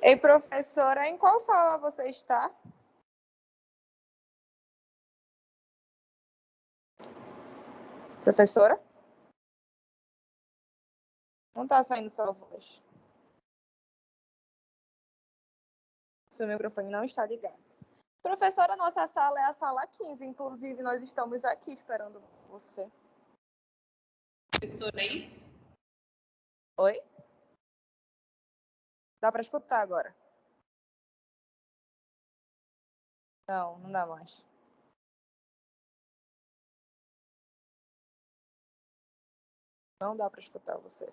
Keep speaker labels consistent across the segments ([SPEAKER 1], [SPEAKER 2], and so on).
[SPEAKER 1] Ei, professora, em qual sala você está? Professora? Não está saindo sua voz. Seu microfone não está ligado. Professora, nossa sala é a sala 15. Inclusive, nós estamos aqui esperando você.
[SPEAKER 2] Professora aí?
[SPEAKER 1] Oi? Dá para escutar agora? Não, não dá mais. Não dá para escutar você.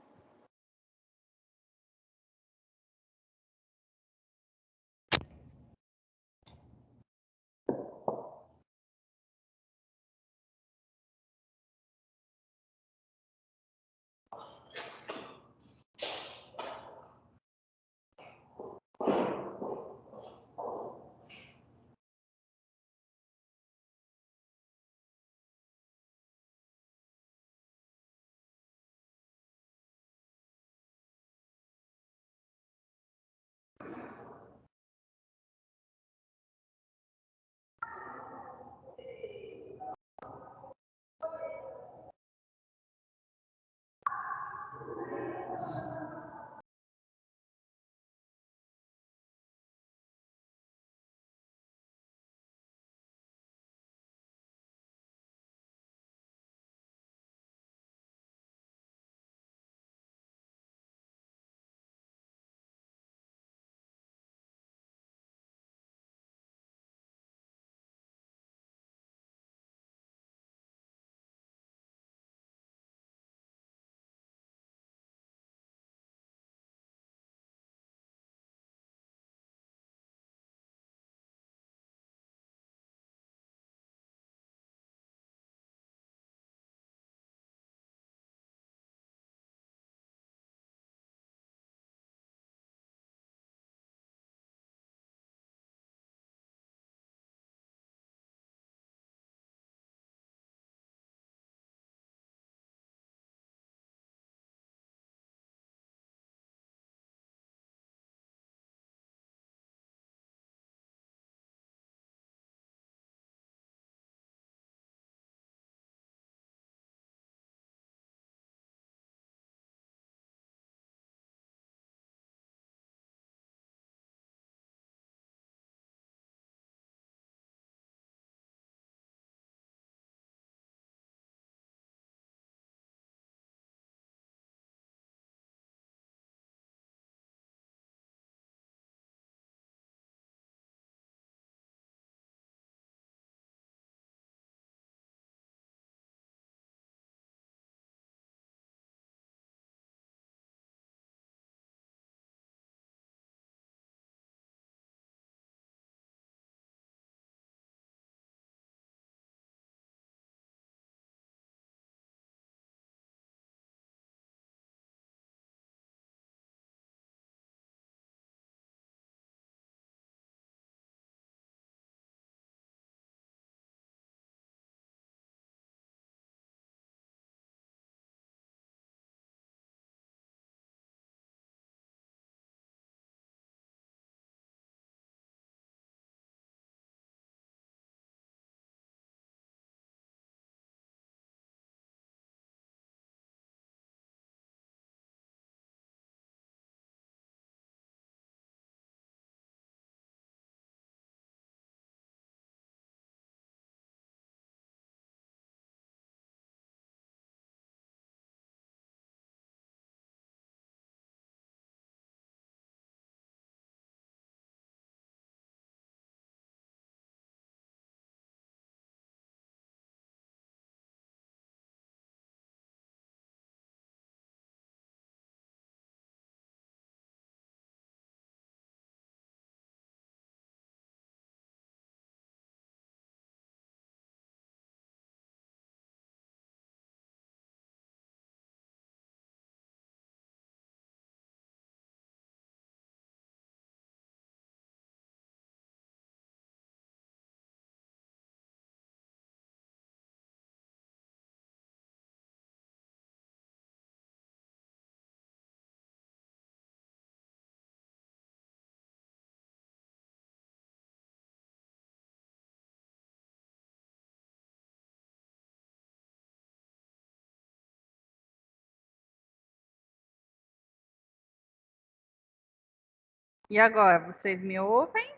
[SPEAKER 2] E agora, vocês me ouvem?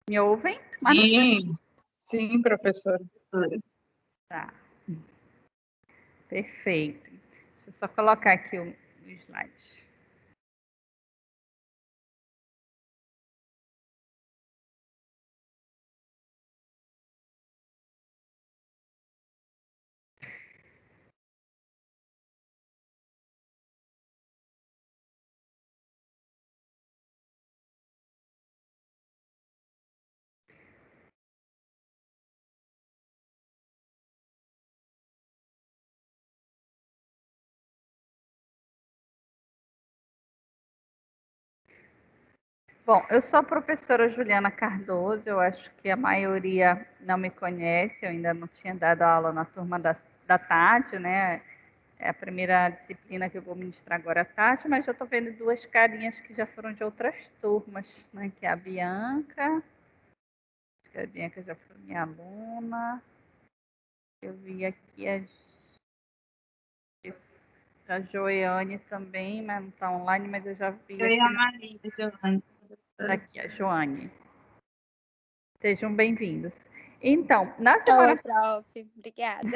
[SPEAKER 2] Me ouvem?
[SPEAKER 3] Sim, professora.
[SPEAKER 2] Tá. Perfeito. Deixa eu só colocar aqui o slide. Bom, eu sou a professora Juliana Cardoso, eu acho que a maioria não me conhece, eu ainda não tinha dado aula na turma da tarde, né? É a primeira disciplina que eu vou ministrar agora à tarde, mas já estou vendo duas carinhas que já foram de outras turmas, né? Que é a Bianca, acho que a Bianca já foi minha aluna. Eu vi aqui a Joiane também, mas não está online, mas eu já vi
[SPEAKER 3] Eu e
[SPEAKER 2] aqui.
[SPEAKER 3] a Maria, Giovanni.
[SPEAKER 2] Aqui, a Joane. Sejam bem-vindos. Então, na semana...
[SPEAKER 4] Oi, prof. Obrigada.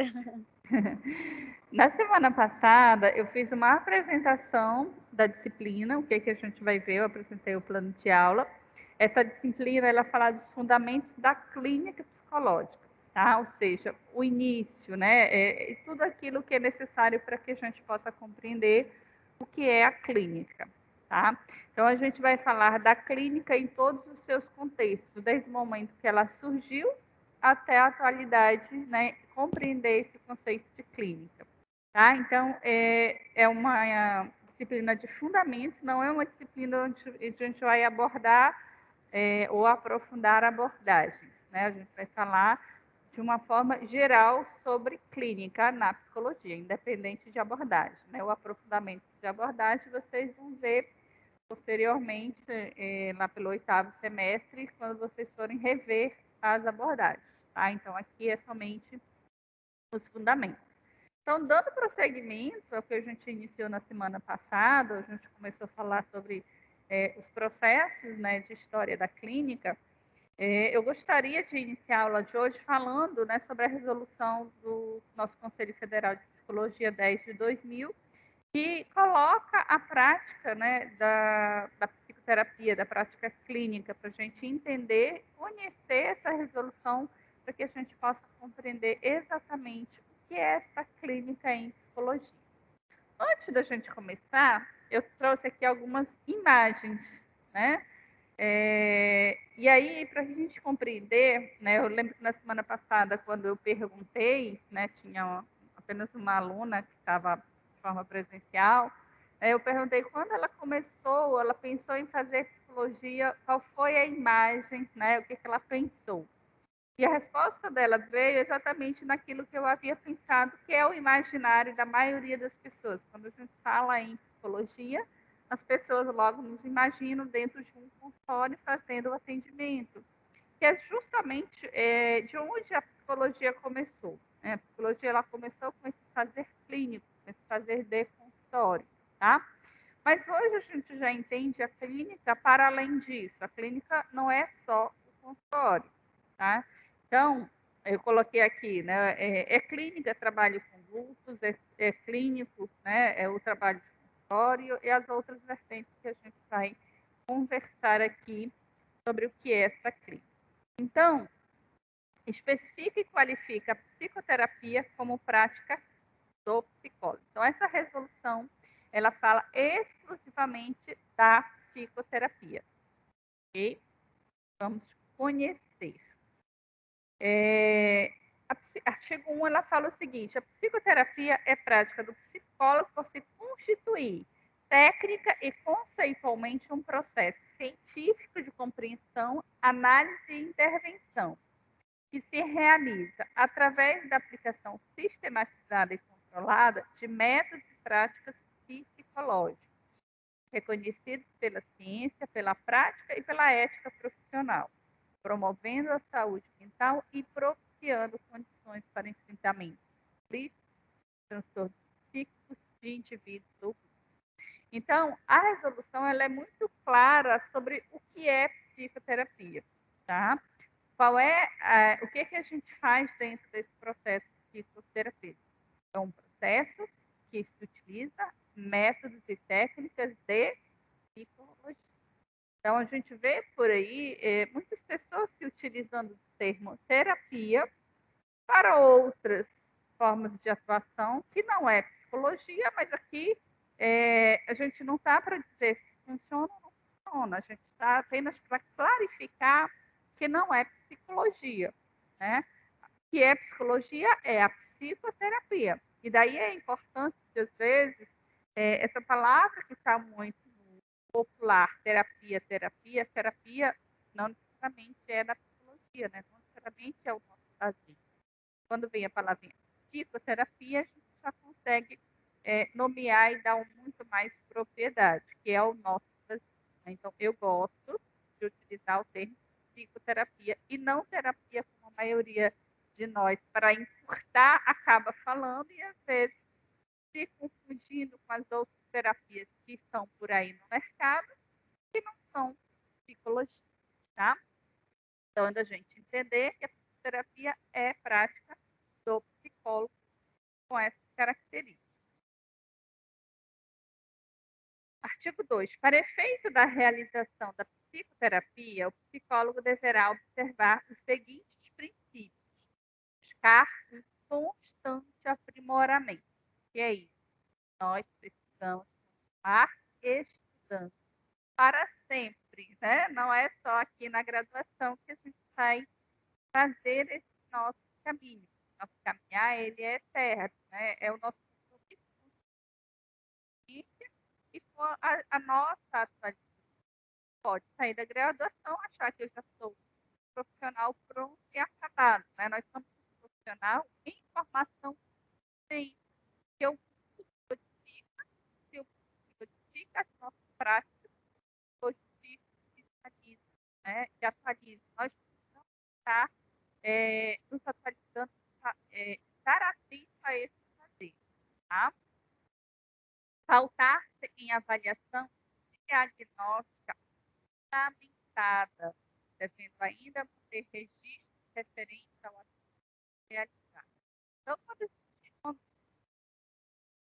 [SPEAKER 2] Na semana passada, eu fiz uma apresentação da disciplina, o que a gente vai ver, eu apresentei o plano de aula. Essa disciplina, ela fala dos fundamentos da clínica psicológica, tá? Ou seja, o início, né? Tudo aquilo que é necessário para que a gente possa compreender o que é a clínica, tá? Então, a gente vai falar da clínica em todos os seus contextos, desde o momento que ela surgiu até a atualidade, né? Compreender esse conceito de clínica. Tá? Então, é uma disciplina de fundamentos, não é uma disciplina onde a gente vai abordar ou aprofundar abordagens. Né? A gente vai falar de uma forma geral sobre clínica na psicologia, independente de abordagem. Né? O aprofundamento de abordagem vocês vão ver posteriormente, lá pelo 8º semestre, quando vocês forem rever as abordagens. Tá? Então, aqui é somente os fundamentos. Então, dando prosseguimento ao que a gente iniciou na semana passada, a gente começou a falar sobre os processos, né, de história da clínica. Eu gostaria de iniciar a aula de hoje falando, né, sobre a resolução do nosso Conselho Federal de Psicologia 10 de 2000, que coloca a prática, né, da psicoterapia, da prática clínica, para a gente entender, conhecer essa resolução, para que a gente possa compreender exatamente o que é essa clínica em psicologia. Antes da gente começar, eu trouxe aqui algumas imagens, né? E aí, para a gente compreender, né, eu lembro que na semana passada, quando eu perguntei, né, tinha apenas uma aluna que estava de forma presencial, eu perguntei quando ela começou, ela pensou em fazer psicologia, qual foi a imagem, né, o que ela pensou. E a resposta dela veio exatamente naquilo que eu havia pensado, que é o imaginário da maioria das pessoas. Quando a gente fala em psicologia, as pessoas logo nos imaginam dentro de um consultório fazendo o atendimento, que é justamente de onde a psicologia começou. Né? A psicologia ela começou com esse fazer clínico, com esse fazer de consultório, tá? Mas hoje a gente já entende a clínica para além disso. A clínica não é só o consultório, tá? Então, eu coloquei aqui, né? Clínica, trabalho com vultos, é clínico, né? É o trabalho de consultório e as outras vertentes que a gente vai conversar aqui sobre o que é essa clínica. Então, especifica e qualifica a psicoterapia como prática do psicólogo. Então, essa resolução, ela fala exclusivamente da psicoterapia, ok? Vamos conhecer. Artigo 1, ela fala o seguinte: a psicoterapia é prática do psicólogo por se constituir técnica e conceitualmente um processo científico de compreensão, análise e intervenção, que se realiza através da aplicação sistematizada e controlada de métodos e práticas psicológicas, reconhecidos pela ciência, pela prática e pela ética profissional, promovendo a saúde mental e propiciando condições para enfrentamento de transtornos psíquicos de indivíduos ou grupos. Então, a resolução ela é muito clara sobre o que é psicoterapia, tá? O que a gente faz dentro desse processo psicoterapêutico? É um processo que se utiliza métodos e técnicas de psicologia. Então, a gente vê por aí muitas pessoas se utilizando do termo terapia para outras formas de atuação, que não é psicologia, mas aqui a gente não está para dizer se funciona ou não funciona, a gente está apenas para clarificar que não é psicologia, né? Que é psicologia é a psicoterapia. E daí é importante que, às vezes, essa palavra que está muito popular, terapia não necessariamente é da psicologia, né? Não necessariamente é o nosso vazio. Quando vem a palavrinha psicoterapia, a gente já consegue nomear e dar muito mais propriedade, que é o nosso vazio. Então, eu gosto de utilizar o termo psicoterapia e não terapia, como a maioria de nós, para encurtar, acaba falando e, às vezes, se confundindo com as outras terapias que estão por aí no mercado, que não são psicologia, tá? Então, é da gente entender que a psicoterapia é prática do psicólogo com essas características. Artigo 2. Para efeito da realização da psicoterapia, o psicólogo deverá observar os seguintes princípios. Buscar um constante aprimoramento. E é isso. Nós precisamos continuar estudando para sempre, né? Não é só aqui na graduação que a gente vai fazer esse nosso caminho. Nosso caminhar, ele é eterno, né? É o nosso compromisso e com a nossa atualização. Pode sair da graduação, achar que eu já sou profissional pronto e acabado, né? Nós somos um profissional em formação, sim, que eu codifico, se eu codifico as nossas práticas, codifico e atualizo, né? E atualizo. Nós precisamos estar nos atualizando, estar atento a esse fazer, tá? Faltar em avaliação diagnóstica fundamentada, devendo ainda manter registro referente ao assunto realizado. Então, quando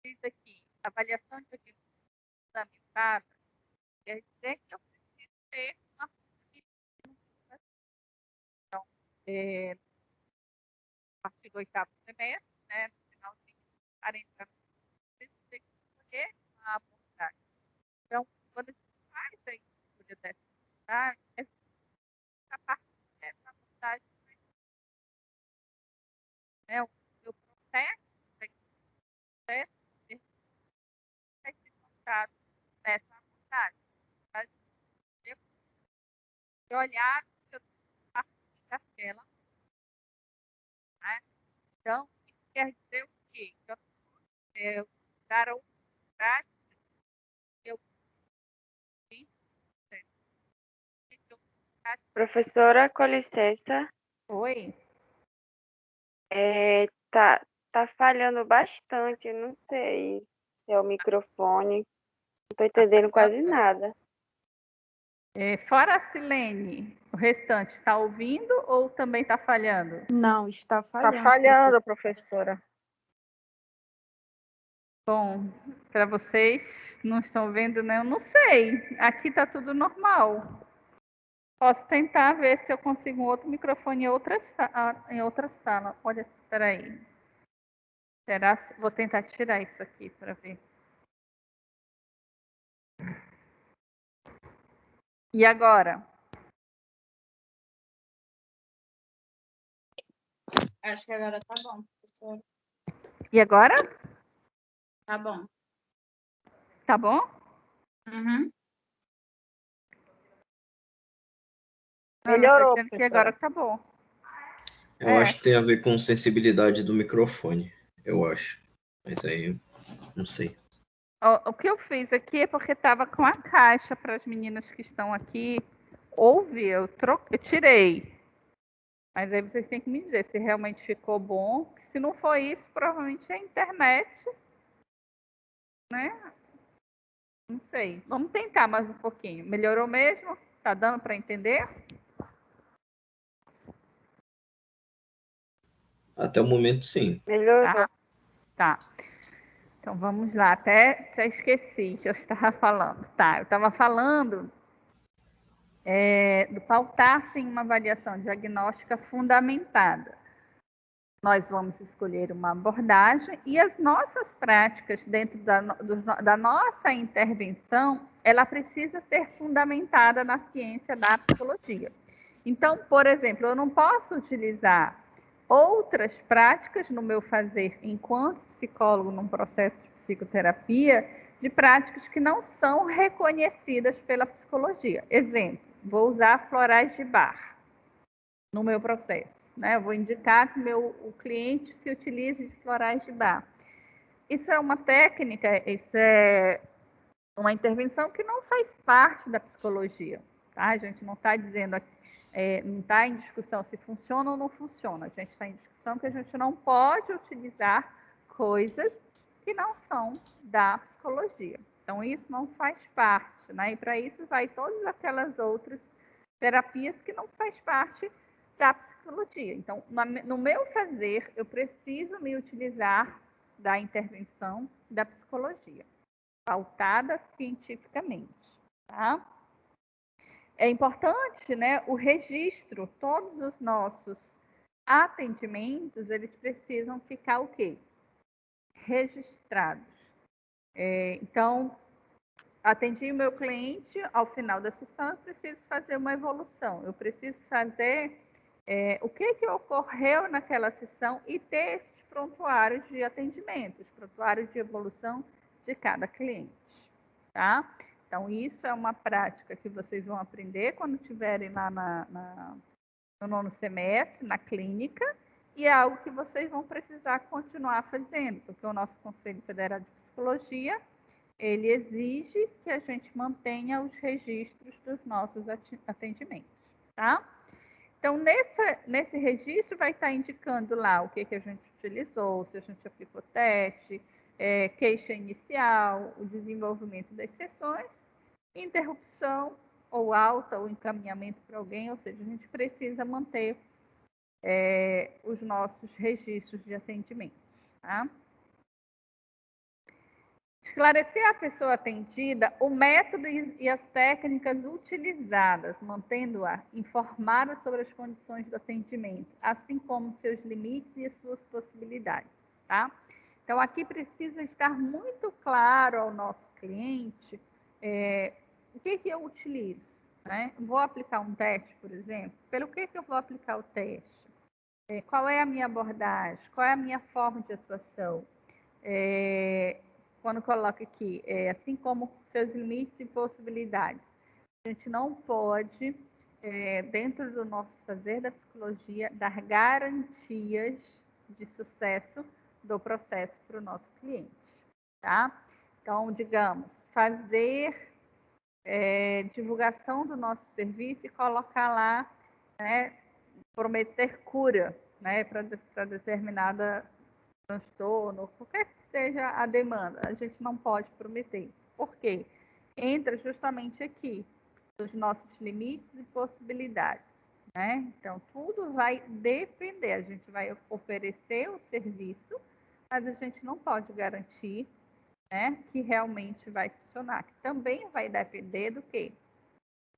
[SPEAKER 2] diz aqui avaliação diagnóstica fundamentada, quer dizer que eu preciso ter uma fundamentação. Então, no artigo 8º semestre, né, no finalzinho, para entrar no tem que escolher uma abordagem. Então, quando a gente faz a escolha dessa abordagem, a partir dessa abordagem, né, o seu processo vai ser montado nessa abordagem. Tá? De olhar a partir daquela. Né? Então, isso quer dizer o quê? Eu dar a oportunidade eu
[SPEAKER 4] Professora, com licença,
[SPEAKER 2] Oi.
[SPEAKER 4] tá falhando bastante, não sei se é o microfone, não tô entendendo quase nada.
[SPEAKER 2] Fora a Silene, o restante está ouvindo ou também está falhando?
[SPEAKER 1] Não, está
[SPEAKER 3] Está
[SPEAKER 1] falhando.
[SPEAKER 3] falhando, professora.
[SPEAKER 2] Bom, para vocês não estão vendo, né? Eu não sei. Aqui está tudo normal. Posso tentar ver se eu consigo um outro microfone em outra sala. Olha, espera aí. Vou tentar tirar isso aqui para ver. E agora?
[SPEAKER 5] Acho que agora tá bom, professora.
[SPEAKER 2] E agora?
[SPEAKER 5] Tá bom.
[SPEAKER 2] Tá bom?
[SPEAKER 5] Uhum.
[SPEAKER 3] Melhorou,
[SPEAKER 2] Tá dizendo que
[SPEAKER 3] professora.
[SPEAKER 2] agora tá bom.
[SPEAKER 6] Eu acho que tem a ver com sensibilidade do microfone, eu acho. Mas aí, não sei.
[SPEAKER 2] O que eu fiz aqui é porque estava com a caixa para as meninas que estão aqui. Eu tirei. Mas aí vocês têm que me dizer se realmente ficou bom. Se não for isso, provavelmente é a internet, né? Não sei. Vamos tentar mais um pouquinho. Melhorou mesmo? Tá dando para entender?
[SPEAKER 6] Até o momento, sim.
[SPEAKER 4] Melhorou.
[SPEAKER 2] Tá. Então vamos lá. Até esqueci que eu estava falando. Tá, eu estava falando do pautar-se em uma avaliação diagnóstica fundamentada. Nós vamos escolher uma abordagem e as nossas práticas dentro da nossa intervenção, ela precisa ser fundamentada na ciência da psicologia. Então, por exemplo, eu não posso utilizar outras práticas no meu fazer enquanto psicólogo num processo de psicoterapia, de práticas que não são reconhecidas pela psicologia. Exemplo, vou usar florais de Bach no meu processo. Eu vou indicar que o cliente se utilize de florais de Bach. Isso é uma técnica, isso é uma intervenção que não faz parte da psicologia. Tá? A gente não está dizendo, não está em discussão se funciona ou não funciona. A gente está em discussão que a gente não pode utilizar coisas que não são da psicologia. Então, isso não faz parte. E para isso vai todas aquelas outras terapias que não faz parte da psicologia. Então, no meu fazer, eu preciso me utilizar da intervenção da psicologia, pautada cientificamente. Tá? É importante, o registro, todos os nossos atendimentos, eles precisam ficar o quê? Registrados. Então, atendi o meu cliente, ao final da sessão, eu preciso fazer uma evolução, eu preciso fazer o que ocorreu naquela sessão e ter esses prontuários de atendimento, os prontuários de evolução de cada cliente, tá? Então, isso é uma prática que vocês vão aprender quando estiverem lá no 9º semestre, na clínica, e é algo que vocês vão precisar continuar fazendo, porque o nosso Conselho Federal de Psicologia, ele exige que a gente mantenha os registros dos nossos atendimentos, tá? Então, nesse registro vai estar indicando lá o que a gente utilizou, se a gente aplicou teste, queixa inicial, o desenvolvimento das sessões, interrupção ou alta ou encaminhamento para alguém, ou seja, a gente precisa manter os nossos registros de atendimento, tá? Esclarecer a pessoa atendida o método e as técnicas utilizadas, mantendo-a informada sobre as condições do atendimento, assim como seus limites e as suas possibilidades, tá? Então, aqui precisa estar muito claro ao nosso cliente o que eu utilizo, Vou aplicar um teste, por exemplo. Pelo que eu vou aplicar o teste? Qual é a minha abordagem? Qual é a minha forma de atuação? Quando coloca aqui, assim como seus limites e possibilidades. A gente não pode, dentro do nosso fazer da psicologia, dar garantias de sucesso do processo para o nosso cliente, tá? Então, digamos, fazer divulgação do nosso serviço e colocar lá, prometer cura, para determinada transtorno, qualquer que seja a demanda, a gente não pode prometer. Por quê? Entra justamente aqui, os nossos limites e possibilidades, Então, tudo vai depender, a gente vai oferecer o serviço, mas a gente não pode garantir, que realmente vai funcionar. Que também vai depender do quê?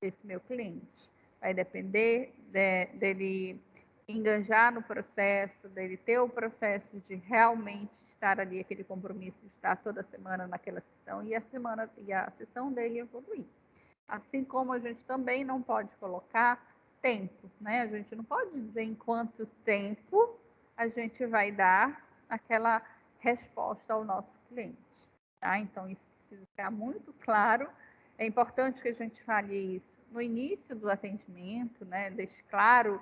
[SPEAKER 2] Desse meu cliente. Vai depender dele enganjar no processo, dele ter o processo de realmente estar ali, aquele compromisso de estar toda semana naquela sessão e a sessão dele evoluir. Assim como a gente também não pode colocar tempo, A gente não pode dizer em quanto tempo a gente vai dar aquela resposta ao nosso cliente, tá? Então, isso precisa ficar muito claro. É importante que a gente fale isso no início do atendimento, Deixe claro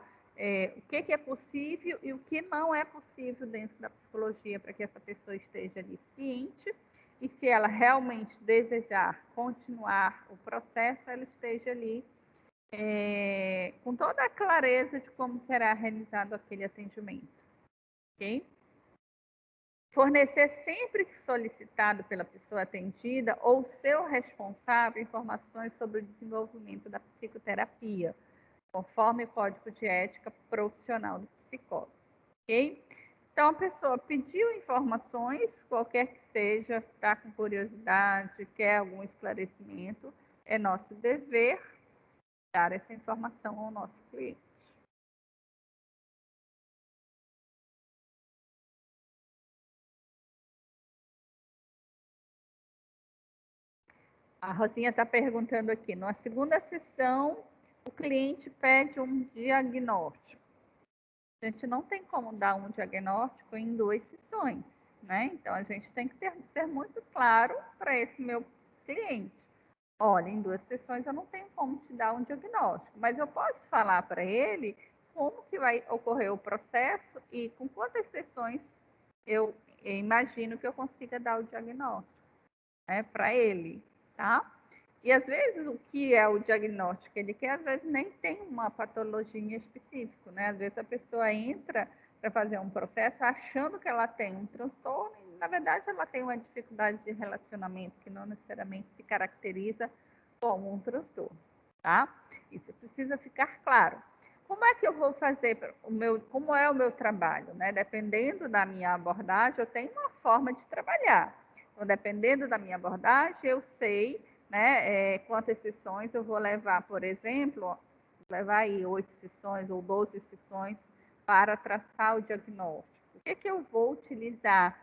[SPEAKER 2] o que é possível e o que não é possível dentro da psicologia para que essa pessoa esteja ali ciente e se ela realmente desejar continuar o processo, ela esteja ali com toda a clareza de como será realizado aquele atendimento, ok? Fornecer sempre que solicitado pela pessoa atendida ou seu responsável informações sobre o desenvolvimento da psicoterapia, conforme o Código de Ética Profissional do Psicólogo, ok? Então, a pessoa pediu informações, qualquer que seja, está com curiosidade, quer algum esclarecimento, é nosso dever dar essa informação ao nosso cliente. A Rosinha está perguntando aqui, na segunda sessão, o cliente pede um diagnóstico. A gente não tem como dar um diagnóstico em 2 sessões, né? Então, a gente tem que ser muito claro para esse meu cliente. Olha, em 2 sessões eu não tenho como te dar um diagnóstico, mas eu posso falar para ele como que vai ocorrer o processo e com quantas sessões eu imagino que eu consiga dar o diagnóstico, né, para ele, tá? E às vezes o que é o diagnóstico que ele quer, às vezes nem tem uma patologia específica, né? Às vezes a pessoa entra para fazer um processo achando que ela tem um transtorno e, na verdade, ela tem uma dificuldade de relacionamento que não necessariamente se caracteriza como um transtorno, tá? Isso precisa ficar claro. Como é que eu vou fazer como é o meu trabalho, né? Dependendo da minha abordagem, eu tenho uma forma de trabalhar. Então, dependendo da minha abordagem, eu sei, né, quantas sessões eu vou levar, por exemplo, levar aí 8 sessões ou 12 sessões para traçar o diagnóstico. O que eu vou utilizar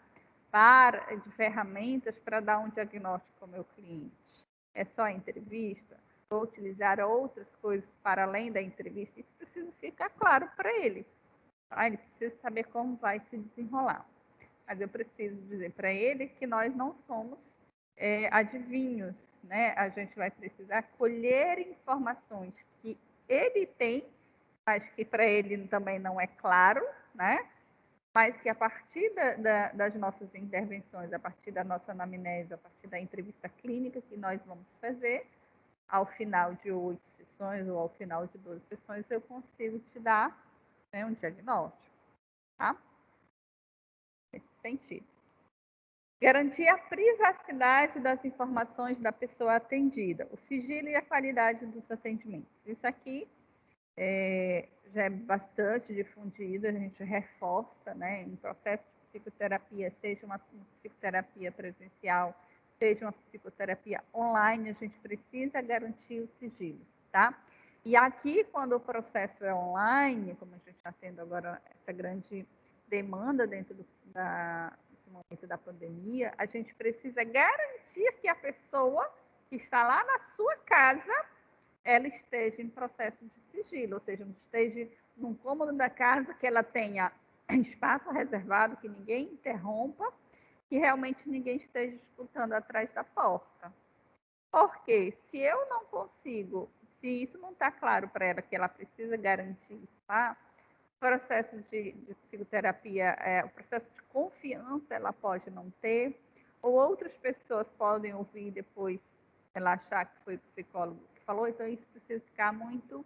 [SPEAKER 2] de ferramentas para dar um diagnóstico ao meu cliente? É só a entrevista? Vou utilizar outras coisas para além da entrevista? Isso precisa ficar claro para ele. Tá? Ele precisa saber como vai se desenrolar. Mas eu preciso dizer para ele que nós não somos adivinhos, né? A gente vai precisar colher informações que ele tem, mas que para ele também não é claro, né? Mas que a partir das nossas intervenções, a partir da nossa anamnese, a partir da entrevista clínica que nós vamos fazer, ao final de 8 sessões ou ao final de 12 sessões, eu consigo te dar, né, um diagnóstico, tá? Nesse sentido. Garantir a privacidade das informações da pessoa atendida, o sigilo e a qualidade dos atendimentos. Isso aqui já é bastante difundido, a gente reforça, né, em processo de psicoterapia, seja uma psicoterapia presencial, seja uma psicoterapia online, a gente precisa garantir o sigilo, tá? E aqui, quando o processo é online, como a gente está tendo agora essa grande demanda dentro desse momento da pandemia, a gente precisa garantir que a pessoa que está lá na sua casa, ela esteja em processo de sigilo, ou seja, esteja num cômodo da casa, que ela tenha espaço reservado, que ninguém interrompa, que realmente ninguém esteja escutando atrás da porta. Porque se eu não consigo, se isso não está claro para ela que ela precisa garantir isso, tá? O processo de psicoterapia, o processo de confiança ela pode não ter, ou outras pessoas podem ouvir depois ela achar que foi o psicólogo que falou, então isso precisa ficar muito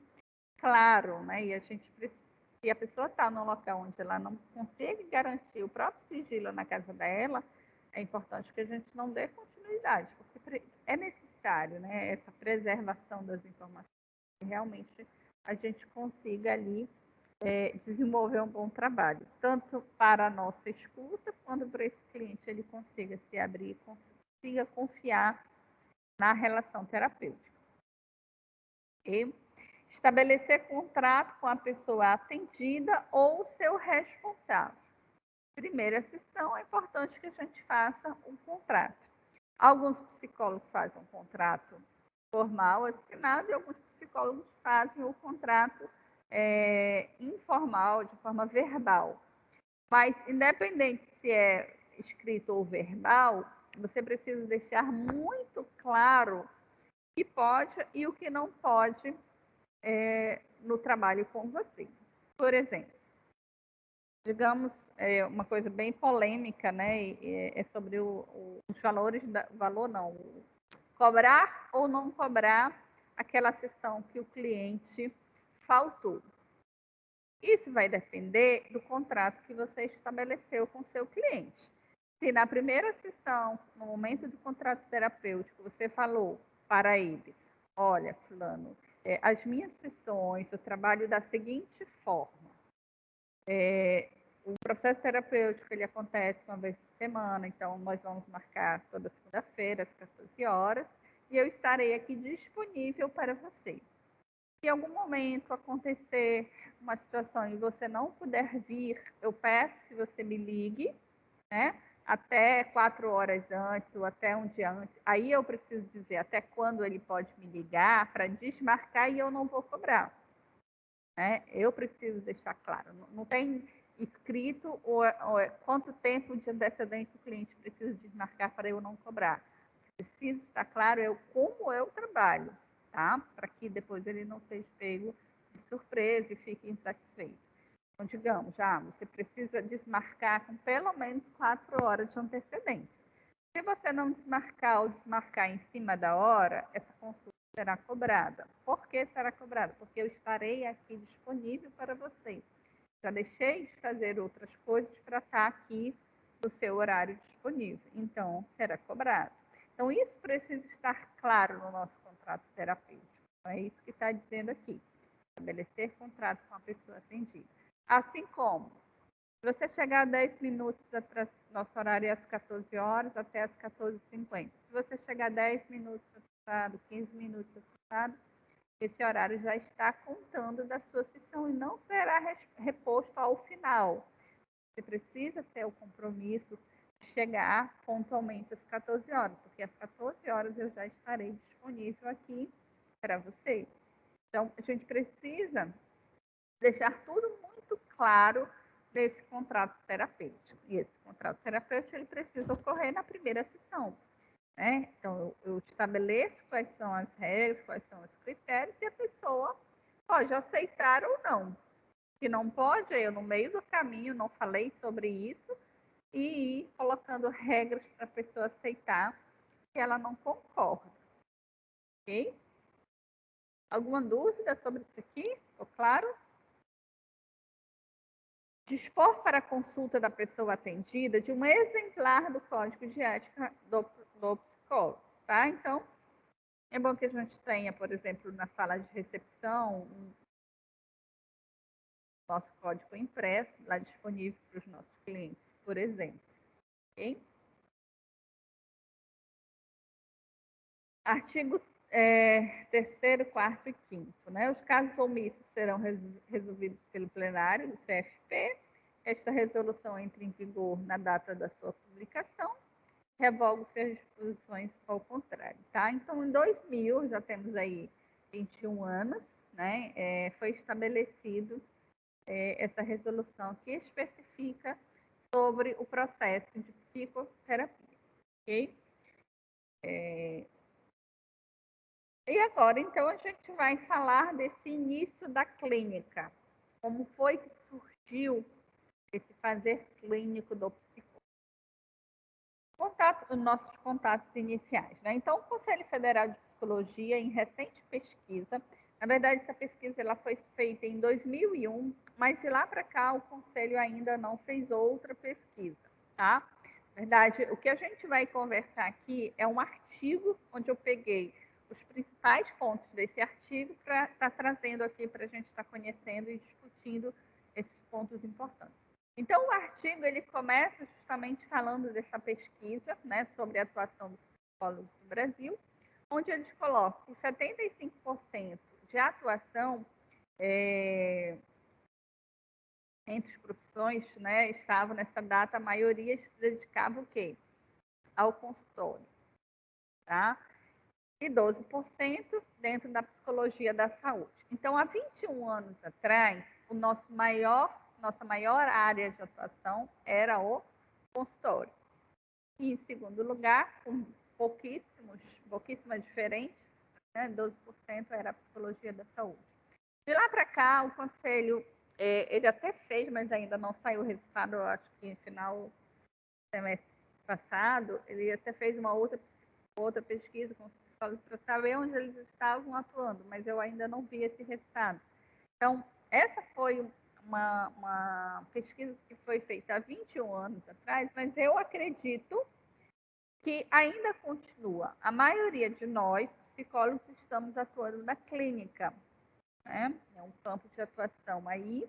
[SPEAKER 2] claro, né? E a gente precisa, se a pessoa está num local onde ela não consegue garantir o próprio sigilo na casa dela, é importante que a gente não dê continuidade, porque é necessário, né, essa preservação das informações, que realmente a gente consiga ali desenvolver um bom trabalho, tanto para a nossa escuta, quanto para esse cliente ele consiga se abrir, consiga confiar na relação terapêutica. E estabelecer contrato com a pessoa atendida ou seu responsável. Primeira sessão, é importante que a gente faça um contrato. Alguns psicólogos fazem um contrato formal, assinado, e alguns psicólogos fazem o contrato informal, de forma verbal. Mas, independente se é escrito ou verbal, você precisa deixar muito claro o que pode e o que não pode no trabalho com você. Por exemplo, digamos, uma coisa bem polêmica, né? É sobre os valores, cobrar ou não cobrar aquela sessão que o cliente faltou. Isso vai depender do contrato que você estabeleceu com o seu cliente. Se na primeira sessão, no momento do contrato terapêutico, você falou para ele, olha, fulano, as minhas sessões, eu trabalho da seguinte forma. O processo terapêutico ele acontece uma vez por semana, então nós vamos marcar toda segunda-feira, às 14 horas, e eu estarei aqui disponível para você. Se em algum momento acontecer uma situação e você não puder vir, eu peço que você me ligue, né? Até 4 horas antes ou até um dia antes. Aí eu preciso dizer até quando ele pode me ligar para desmarcar e eu não vou cobrar. Né? Eu preciso deixar claro. Não tem escrito quanto tempo de antecedente o cliente precisa desmarcar para eu não cobrar. Preciso estar claro como eu trabalho, tá? Para que depois ele não seja pego de surpresa e fique insatisfeito. Então, digamos, você precisa desmarcar com pelo menos 4 horas de antecedência. Se você não desmarcar ou desmarcar em cima da hora, essa consulta será cobrada. Por que será cobrada? Porque eu estarei aqui disponível para você. Já deixei de fazer outras coisas para estar aqui no seu horário disponível. Então, será cobrado. Então, isso precisa estar claro no nosso contrato terapêutico. É isso que está dizendo aqui. Estabelecer contrato com a pessoa atendida. Assim como, se você chegar 10 minutos atrás, nosso horário é às 14 horas até às 14h50. Se você chegar 10 minutos atrasado, 15 minutos atrasado, esse horário já está contando da sua sessão e não será reposto ao final. Você precisa ter o compromisso de chegar pontualmente às 14 horas, porque às 14 horas eu já estarei disponível aqui para você. Então, a gente precisa deixar tudo muito claro desse contrato terapêutico. E esse contrato terapêutico ele precisa ocorrer na primeira sessão. Né? Então, eu estabeleço quais são as regras, quais são os critérios, e a pessoa pode aceitar ou não. Se não pode, eu no meio do caminho não falei sobre isso e ir colocando regras para a pessoa aceitar que ela não concorda. Ok? Alguma dúvida sobre isso aqui? Ficou claro? Dispor para a consulta da pessoa atendida de um exemplar do Código de Ética do psicólogo. Tá? Então, é bom que a gente tenha, por exemplo, na sala de recepção, nosso código impresso, lá disponível para os nossos clientes, por exemplo. Okay? Artigo 3º, 4º e 5º. Né? Os casos omissos serão resolvidos pelo plenário do CFP. Esta resolução entra em vigor na data da sua publicação. Revoga-se as disposições ao contrário. Tá? Então, em 2000, já temos aí 21 anos, né? Foi estabelecido essa resolução que especifica sobre o processo de psicoterapia. Ok? E agora, então, a gente vai falar desse início da clínica. Como foi que surgiu esse fazer clínico do psicólogo? Nossos contatos iniciais. Né? Então, o Conselho Federal de Psicologia, em recente pesquisa, na verdade, essa pesquisa ela foi feita em 2001, mas de lá para cá o Conselho ainda não fez outra pesquisa. Tá? Na verdade, o que a gente vai conversar aqui é um artigo onde eu peguei os principais pontos desse artigo para estar trazendo aqui para a gente estar conhecendo e discutindo esses pontos importantes. Então, o artigo ele começa justamente falando dessa pesquisa, né, sobre a atuação dos psicólogos no Brasil, onde eles colocam que 75% de atuação entre as profissões, né, estavam nessa data, a maioria se dedicava o quê? Ao consultório, tá? E 12% dentro da psicologia da saúde. Então, há 21 anos atrás, nossa maior área de atuação era o consultório. E, em segundo lugar, com pouquíssimas diferenças, né, 12% era a psicologia da saúde. De lá para cá, o conselho, ele até fez, mas ainda não saiu o resultado, eu acho que no final do semestre passado, ele até fez uma outra pesquisa com os psicólogos para saber onde eles estavam atuando, mas eu ainda não vi esse resultado. Então, essa foi uma pesquisa que foi feita há 21 anos atrás, mas eu acredito que ainda continua. A maioria de nós, psicólogos, estamos atuando na clínica, né? É um campo de atuação aí,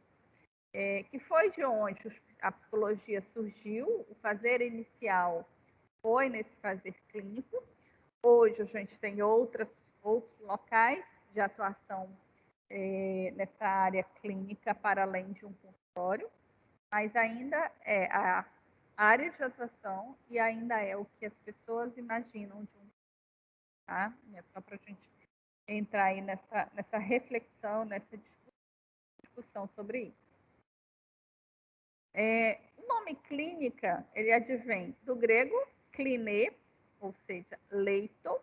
[SPEAKER 2] que foi de onde a psicologia surgiu, o fazer inicial foi nesse fazer clínico. Hoje a gente tem outros locais de atuação nessa área clínica para além de um consultório, mas ainda é a área de atuação e ainda é o que as pessoas imaginam de um, tá? É só para a gente entrar aí nessa reflexão, nessa discussão sobre isso. O nome clínica, ele advém do grego kliné, ou seja, leito,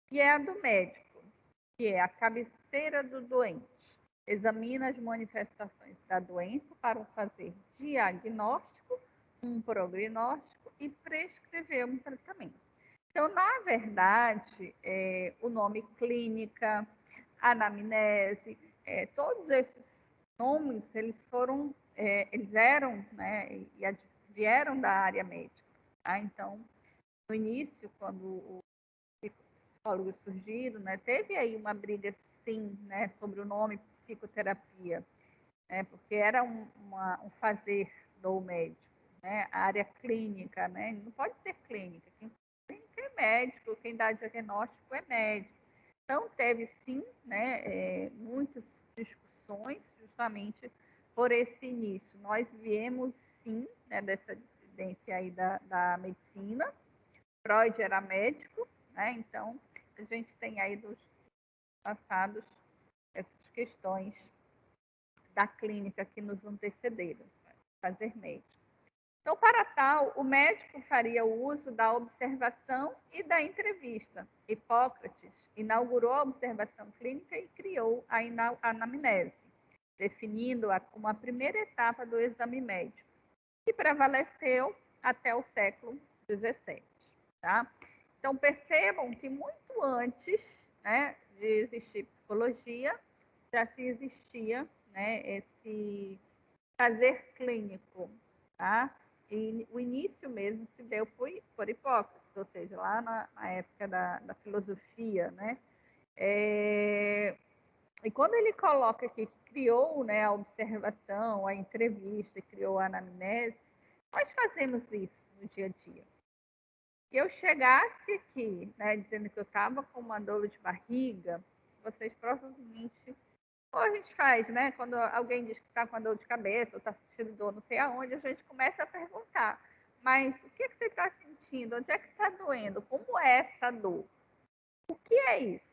[SPEAKER 2] que é a do médico, que é a cabeceira do doente. Examina as manifestações da doença para fazer diagnóstico, um prognóstico e prescrever um tratamento. Então, na verdade, o nome clínica, anamnese, todos esses nomes, eles eram, né, e vieram da área médica. Tá? Então, no início, quando os psicólogos surgiram, né, teve aí uma briga, sim, né, sobre o nome psicoterapia, né, porque era um fazer do médico, né, a área clínica, né, não pode ser clínica, quem clínica é médico, quem dá diagnóstico é médico. Então, teve, sim, né, muitas discussões justamente por esse início. Nós viemos, sim, né, dessa dissidência aí da medicina. Freud era médico, né, então a gente tem aí dos passados essas questões da clínica que nos antecederam, fazer médico. Então, para tal, o médico faria o uso da observação e da entrevista. Hipócrates inaugurou a observação clínica e criou a anamnese, definindo-a como a primeira etapa do exame médico, que prevaleceu até o século XVII. Tá? Então, percebam que muito antes, né, de existir psicologia, já se existia, né, esse fazer clínico, tá? E o início mesmo se deu por Hipócrates, ou seja, lá na época da filosofia, né? E quando ele coloca aqui que criou, né, a observação, a entrevista, criou a anamnese, nós fazemos isso no dia a dia. Se eu chegasse aqui, né, dizendo que eu estava com uma dor de barriga, vocês provavelmente, ou a gente faz, né, quando alguém diz que está com dor de cabeça ou está sentindo dor não sei aonde, a gente começa a perguntar, mas o que você está sentindo? Onde é que está doendo? Como é essa dor? O que é isso?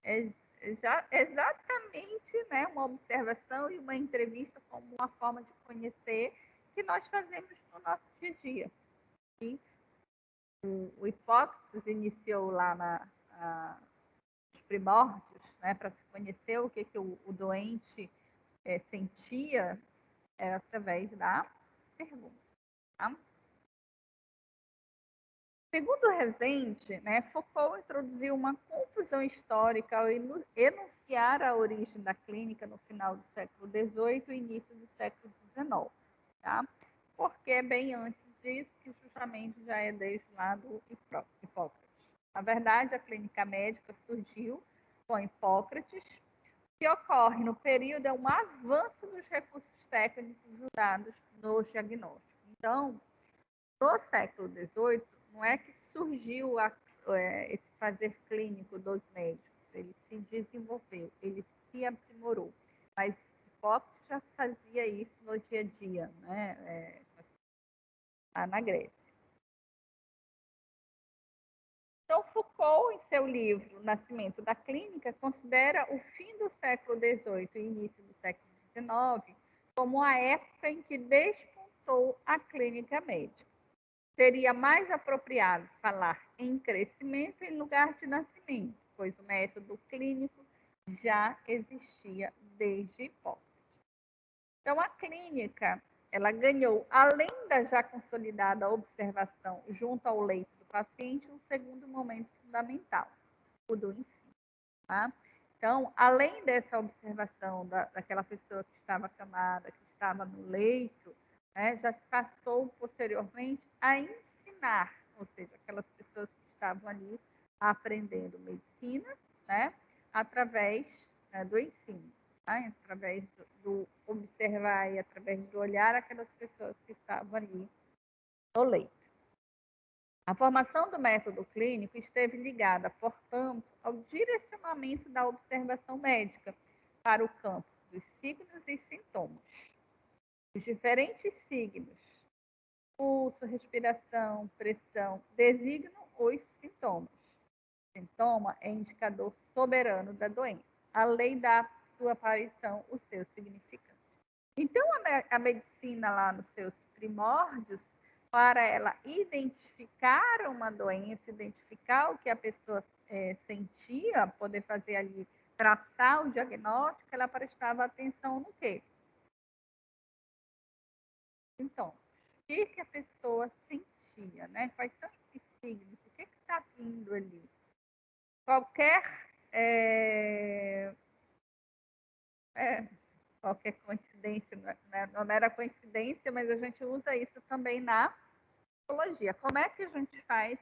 [SPEAKER 2] É exatamente, né, uma observação e uma entrevista como uma forma de conhecer que nós fazemos no nosso dia a dia. E o Hipócrates iniciou lá nos primórdios, né, para se conhecer o que o doente sentia através da pergunta. Tá? Segundo Rezende, né, Foucault introduziu uma confusão histórica ao enunciar a origem da clínica no final do século XVIII e início do século XIX, tá? Porque é bem antes disso que justamente já é desde lá do Hipócrates. Na verdade, a clínica médica surgiu com Hipócrates, que ocorre no período um avanço dos recursos técnicos usados no diagnóstico. Então, no século XVIII, não é que surgiu esse fazer clínico dos médicos, ele se desenvolveu, ele se aprimorou, mas Hipócrates já fazia isso no dia a dia, né, lá na Grécia. Então, Foucault, em seu livro Nascimento da Clínica, considera o fim do século XVIII e início do século XIX como a época em que despontou a clínica médica. Seria mais apropriado falar em crescimento em lugar de nascimento, pois o método clínico já existia desde Hipócrates. Então, a clínica, ela ganhou, além da já consolidada observação junto ao leito do paciente, um segundo momento fundamental, o do ensino. Tá? Então, além dessa observação daquela pessoa que estava acamada, que estava no leito, né, já se passou posteriormente a ensinar, ou seja, aquelas pessoas que estavam ali aprendendo medicina, né, através do ensino, né, através do observar e através do olhar aquelas pessoas que estavam ali no leito. A formação do método clínico esteve ligada, portanto, ao direcionamento da observação médica para o campo dos signos e sintomas. Os diferentes signos, pulso, respiração, pressão, designam os sintomas. O sintoma é indicador soberano da doença, além da sua aparição, o seu significante. Então, a medicina lá nos seus primórdios, para ela identificar uma doença, identificar o que a pessoa sentia, poder fazer ali, traçar o diagnóstico, ela prestava atenção no quê? Então, o que a pessoa sentia, né? Quais são os signos? O que está vindo ali? Qualquer qualquer coincidência, não era coincidência, mas a gente usa isso também na psicologia. Como é que a gente faz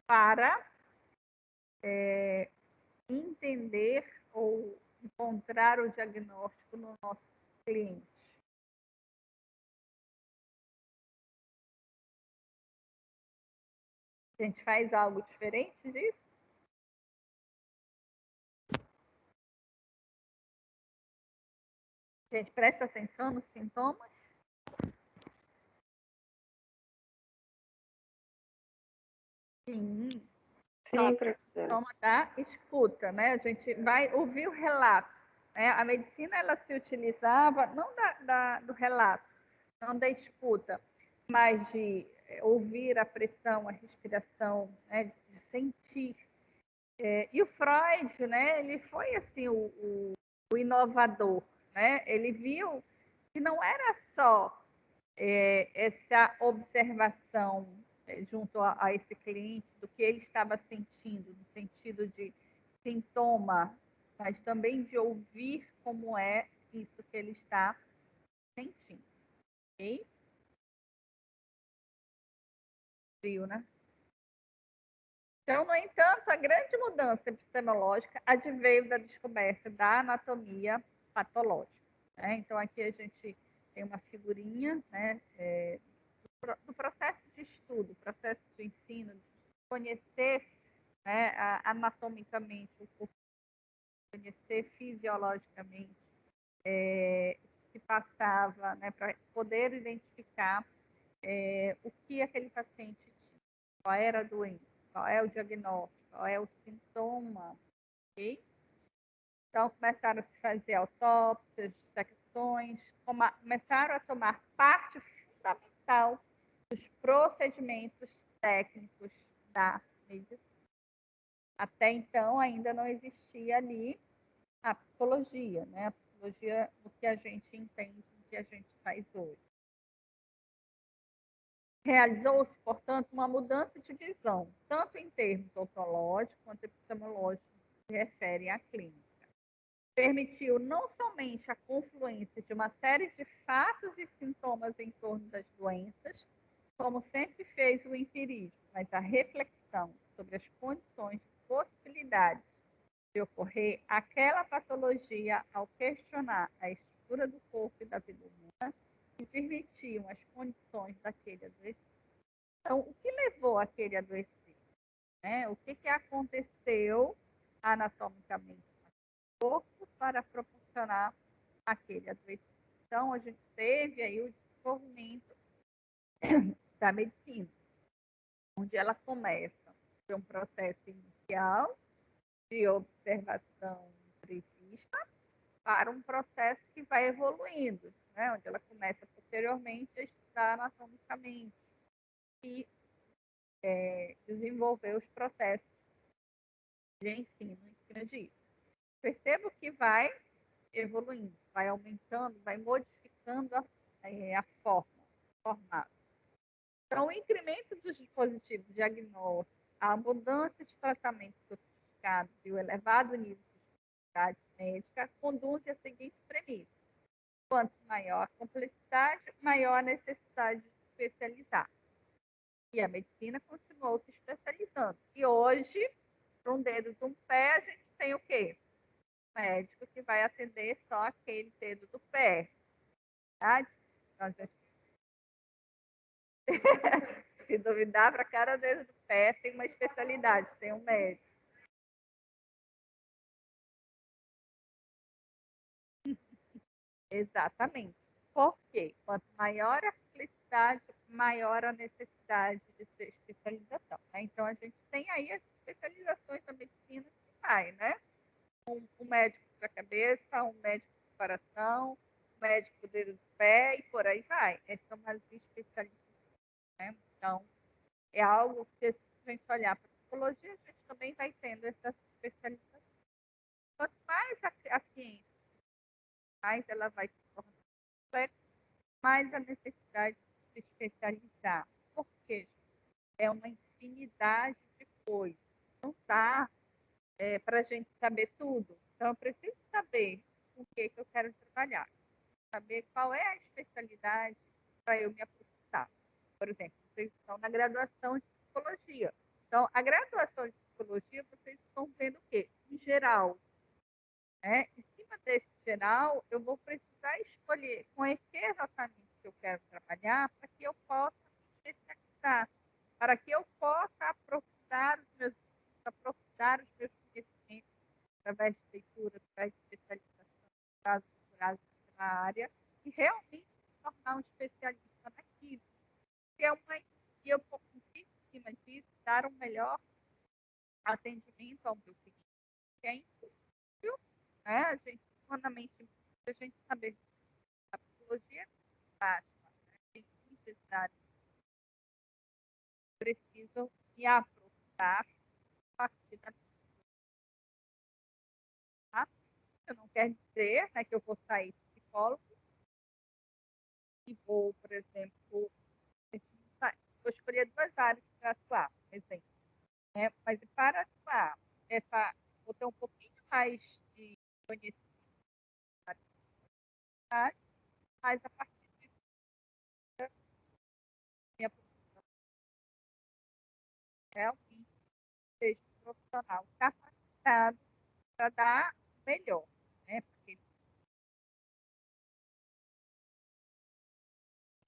[SPEAKER 2] para entender ou encontrar o diagnóstico no nosso cliente? A gente faz algo diferente disso? A gente presta atenção nos sintomas? Sim.
[SPEAKER 4] Sim, professora.
[SPEAKER 2] Sintoma da escuta, né? A gente vai ouvir o relato. Né? A medicina ela se utilizava não do relato, não da escuta, mas de ouvir a pressão, a respiração, né? De sentir. E o Freud, né? Ele foi assim o inovador, né? Ele viu que não era só essa observação junto a esse cliente do que ele estava sentindo, no sentido de sintoma, mas também de ouvir como é isso que ele está sentindo. Ok? Viu, né? Então, no entanto, a grande mudança epistemológica adveio da descoberta da anatomia patológica. Né? Então, aqui a gente tem uma figurinha, né, do processo de estudo, processo de ensino, de conhecer, né, anatomicamente o corpo, conhecer fisiologicamente, se passava, né, para poder identificar o que aquele paciente tinha, qual era a doença, qual é o diagnóstico, qual é o sintoma, ok? Então, começaram a se fazer autópsias, dissecções, começaram a tomar parte fundamental dos procedimentos técnicos da medicina. Até então, ainda não existia ali a psicologia, né? A psicologia do que a gente entende, do que a gente faz hoje. Realizou-se, portanto, uma mudança de visão, tanto em termos ontológicos quanto epistemológicos, que se referem à clínica. Permitiu não somente a confluência de uma série de fatos e sintomas em torno das doenças, como sempre fez o empirismo, mas a reflexão sobre as condições de possibilidade de ocorrer aquela patologia ao questionar a estrutura do corpo e da vida humana e permitiam as condições daquele adoecer. Então, o que levou aquele a adoecer? Né? O que aconteceu anatomicamente no corpo para proporcionar aquele adoecimento? Então, a gente teve aí o desenvolvimento da medicina, onde ela começa de um processo inicial de observação prevista para um processo que vai evoluindo, né? Onde ela começa posteriormente a estudar anatomicamente e desenvolver os processos de ensino em cima disso. Percebo que vai evoluindo, vai aumentando, vai modificando a forma, o formato. Então, o incremento dos dispositivos diagnósticos, a abundância de tratamentos sofisticados e o elevado nível de especialidade médica conduz à seguinte premissa: quanto maior a complexidade, maior a necessidade de se especializar. E a medicina continuou se especializando. E hoje, para um dedo de um pé, a gente tem o quê? Um médico que vai atender só aquele dedo do pé. Verdade? Então, a gente... Se duvidar, para cada dedo do pé tem uma especialidade, tem um médico. Exatamente. Por quê? Quanto maior a complexidade, maior a necessidade de ser especialização. Né? Então, a gente tem aí as especializações da medicina que vai, né? Um médico da cabeça, um médico do coração, um médico do dedo do pé e por aí vai. Essas são as especializações. Né? Então, é algo que, se a gente olhar para a psicologia, a gente também vai tendo essas especializações. Quanto mais a ciência, mais ela vai se tornando complexa, mais a necessidade de se especializar. Por quê? É uma infinidade de coisas. Não dá para a gente saber tudo. Então, eu preciso saber com o que eu quero trabalhar. Saber qual é a especialidade para eu me aprofundar. Por exemplo, vocês estão na graduação de psicologia. Então, a graduação de psicologia, vocês estão vendo o quê? Em geral. Né? Em cima desse geral, eu vou precisar escolher com que exatamente que eu quero trabalhar para que eu possa me especializar, para que eu possa aprofundar os meus conhecimentos através de leitura, através de especialização, casos culturais na área, e realmente me tornar um especialista naquilo. E eu consigo, em cima disso, dar um melhor atendimento ao meu cliente. Que é impossível, né? A gente, humanamente, a gente saber a psicologia é fácil, né? Tem muitas áreas que precisam me aprofundar a partir da psicologia. Tá? Eu não quero dizer, né, que eu vou sair psicólogo e vou, por exemplo, vou escolher 2 áreas para atuar, por exemplo. Né? Mas para atuar, vou ter um pouquinho mais de conhecimento, mas a partir disso, minha profissão realmente seja um profissional capacitado para dar o melhor. Né? Porque...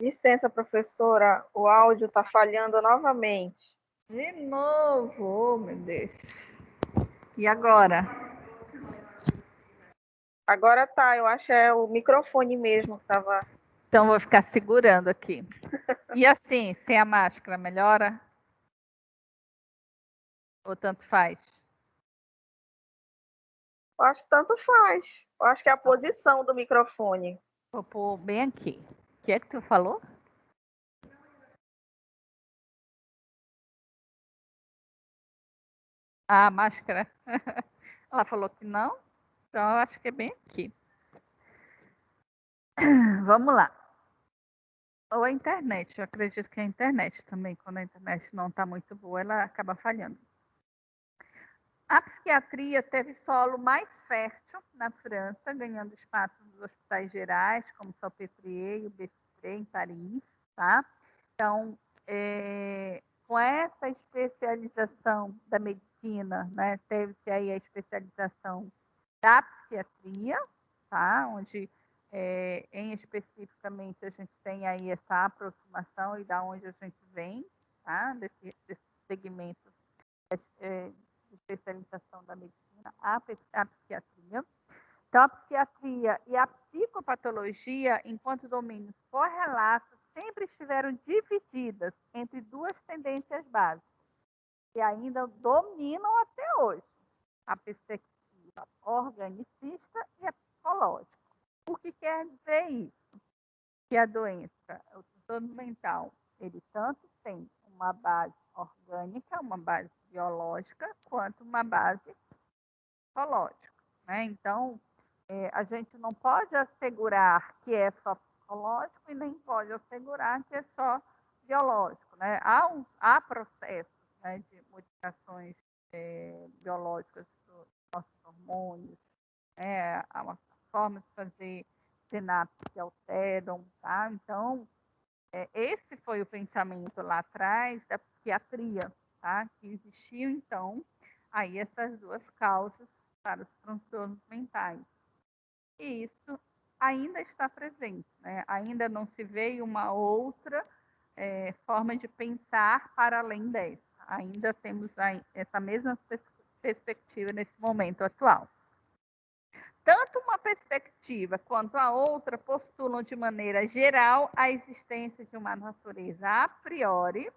[SPEAKER 1] Licença, professora, o áudio está falhando novamente.
[SPEAKER 2] De novo, oh, meu Deus. E agora?
[SPEAKER 1] Agora tá, eu acho que é o microfone mesmo que estava.
[SPEAKER 2] Então, vou ficar segurando aqui. E assim, sem a máscara, melhora? Ou tanto faz?
[SPEAKER 1] Eu acho que tanto faz. Eu acho que é a posição do microfone.
[SPEAKER 2] Vou pôr bem aqui. O que é que tu falou? A máscara. Ela falou que não. Então, eu acho que é bem aqui. Vamos lá. Ou a internet. Eu acredito que a internet também, quando a internet não está muito boa, ela acaba falhando. A psiquiatria teve solo mais fértil na França, ganhando espaço nos hospitais gerais, como Salpêtrier e o Bessouret, em Paris. Tá? Então, com essa especialização da medicina, né, teve-se aí a especialização da psiquiatria, tá? Onde, em especificamente, a gente tem aí essa aproximação e da onde a gente vem, tá? Desse segmento de especialização da medicina, a psiquiatria. Então, a psiquiatria e a psicopatologia, enquanto domínios correlatos, sempre estiveram divididas entre 2 tendências básicas, que ainda dominam até hoje: a perspectiva organicista e a psicológica. O que quer dizer isso? Que a doença, o transtorno mental, ele tanto tem uma base orgânica, uma base biológica, quanto uma base psicológica. Né? Então, a gente não pode assegurar que é só psicológico e nem pode assegurar que é só biológico. Né? Há processos, né, de modificações biológicas dos nossos hormônios, As formas de fazer sinapses que alteram, tá? Então, esse foi o pensamento lá atrás da psiquiatria, tá? Que existiam, então, aí essas duas causas para os transtornos mentais. E isso ainda está presente, né? Ainda não se vê uma outra forma de pensar para além dessa. Ainda temos essa mesma perspectiva nesse momento atual. Tanto uma perspectiva quanto a outra postulam de maneira geral a existência de uma natureza a priori,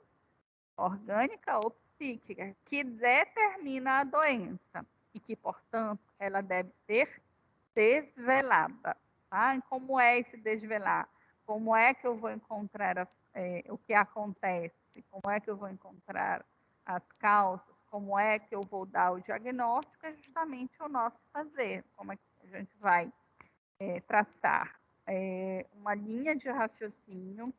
[SPEAKER 2] orgânica ou psíquica, que determina a doença e que, portanto, ela deve ser desvelada. Tá? E como é esse desvelar? Como é que eu vou encontrar o que acontece? Como é que eu vou encontrar as causas? Como é que eu vou dar o diagnóstico? É justamente o nosso fazer. Como é que a gente vai traçar uma linha de raciocínio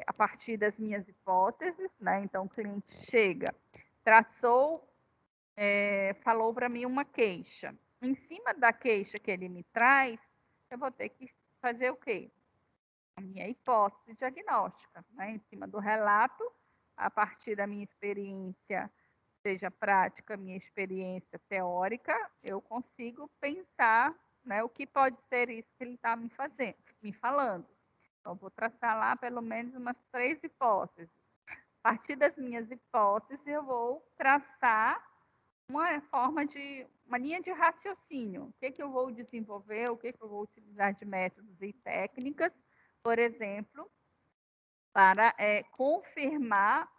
[SPEAKER 2] a partir das minhas hipóteses, né? Então, o cliente chega, traçou, falou para mim uma queixa. Em cima da queixa que ele me traz, eu vou ter que fazer o quê? A minha hipótese diagnóstica, né? Em cima do relato, a partir da minha experiência, seja prática, minha experiência teórica, eu consigo pensar, né, o que pode ser isso que ele está me falando. Então, eu vou traçar lá pelo menos umas 3 hipóteses. A partir das minhas hipóteses, eu vou traçar uma linha de raciocínio. O que eu vou desenvolver, o que eu vou utilizar de métodos e técnicas, por exemplo, para confirmar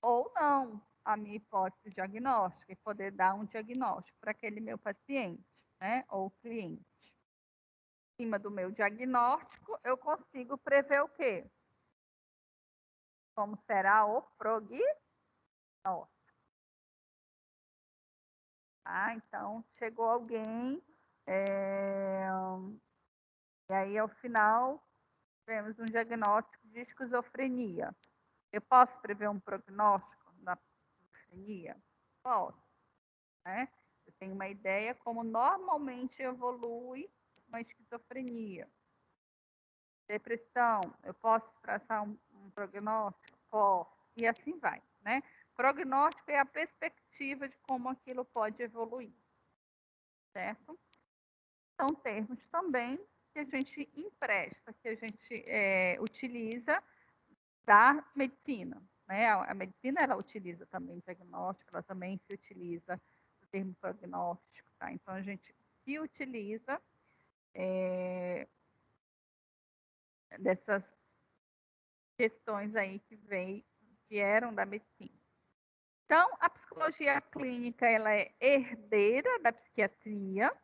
[SPEAKER 2] ou não a minha hipótese diagnóstica e poder dar um diagnóstico para aquele meu paciente, né, ou cliente. Em cima do meu diagnóstico, eu consigo prever o quê? Como será o prognóstico. Então, chegou alguém, e aí, ao final, temos um diagnóstico de esquizofrenia. Eu posso prever um prognóstico da esquizofrenia? Posso, né? Eu tenho uma ideia como normalmente evolui uma esquizofrenia. Depressão, eu posso traçar um prognóstico? Posso. E assim vai, né? Prognóstico é a perspectiva de como aquilo pode evoluir, certo? São termos também que a gente empresta, que a gente utiliza da medicina, né? A medicina, ela utiliza também diagnóstico, ela também se utiliza o termo prognóstico, tá? Então, a gente se utiliza dessas questões aí que vieram da medicina. Então, a psicologia clínica, ela é herdeira da psiquiatria.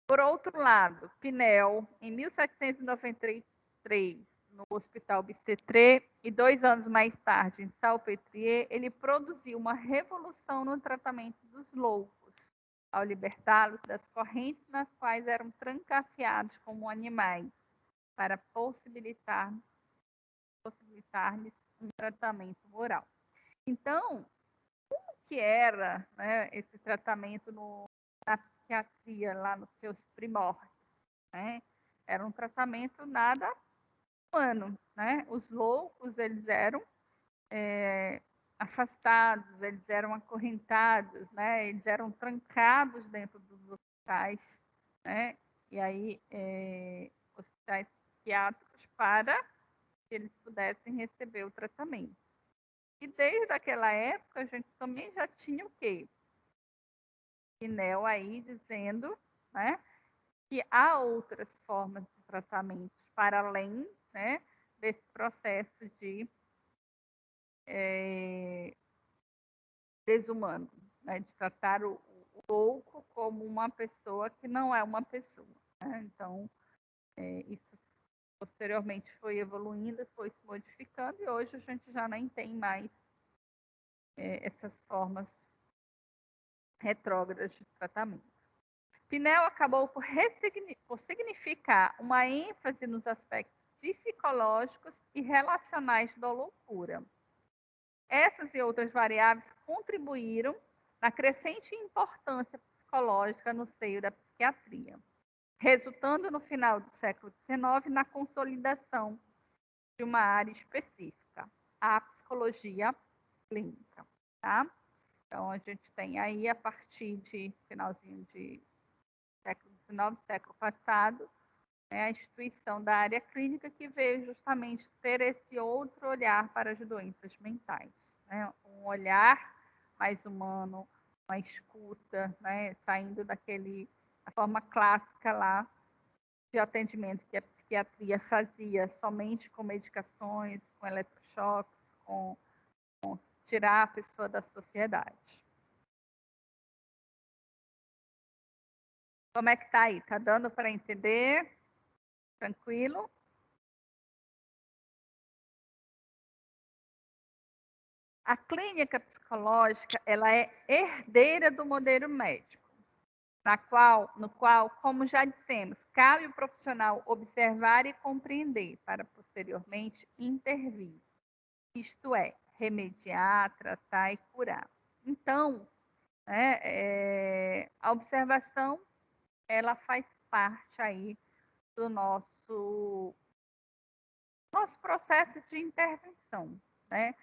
[SPEAKER 2] Por outro lado, Pinel, em 1793, no Hospital Bicêtre, e 2 anos mais tarde, em Salpêtrière, ele produziu uma revolução no tratamento dos loucos, ao libertá-los das correntes nas quais eram trancafiados como animais, para possibilitar-lhes um tratamento moral. Então, como que era, né, esse tratamento na psiquiatria, lá nos seus primórdios? Né? Era um tratamento nada humano. Né? Os loucos, eles eram afastados, eles eram acorrentados, né? Eles eram trancados dentro dos hospitais, né? E aí, hospitais psiquiátricos, para que eles pudessem receber o tratamento. E desde aquela época, a gente também já tinha o quê? Pinel aí dizendo, né, que há outras formas de tratamento para além, né, desse processo de desumano, né, de tratar o louco como uma pessoa que não é uma pessoa. Né? Então, isso posteriormente foi evoluindo, foi se modificando, e hoje a gente já nem tem mais essas formas retrógradas de tratamento. Pinel acabou por significar uma ênfase nos aspectos psicológicos e relacionais da loucura. Essas e outras variáveis contribuíram na crescente importância psicológica no seio da psiquiatria, resultando no final do século XIX na consolidação de uma área específica, a psicologia clínica, tá? Então, a gente tem aí, a partir de finalzinho de século XIX, século passado, né, a instituição da área clínica, que veio justamente ter esse outro olhar para as doenças mentais, né? Um olhar mais humano, uma escuta, né? Saindo da forma clássica lá de atendimento que a psiquiatria fazia somente com medicações, com eletrochoques, com tirar a pessoa da sociedade. Como é que está aí? Está dando para entender? Tranquilo? A clínica psicológica, ela é herdeira do modelo médico, no qual, como já dissemos, cabe ao profissional observar e compreender para posteriormente intervir. Isto é, remediar, tratar e curar. Então, a observação, ela faz parte aí do nosso processo de intervenção, né?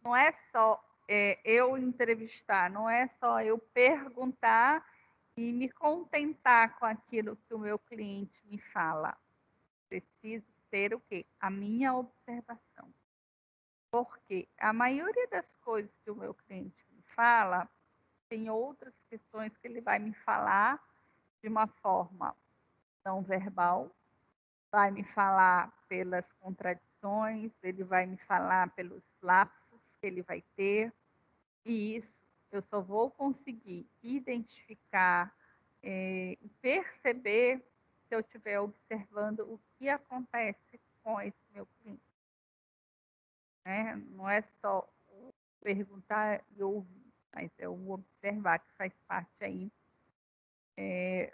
[SPEAKER 2] Não é só eu entrevistar, não é só eu perguntar e me contentar com aquilo que o meu cliente me fala. Preciso ter o quê? A minha observação. Porque a maioria das coisas que o meu cliente me fala, tem outras questões que ele vai me falar de uma forma não verbal, vai me falar pelas contradições, ele vai me falar pelos lapsos que ele vai ter, e isso eu só vou conseguir identificar e perceber se eu estiver observando o que acontece com esse meu cliente. Né? Não é só perguntar e ouvir, mas é o observar que faz parte aí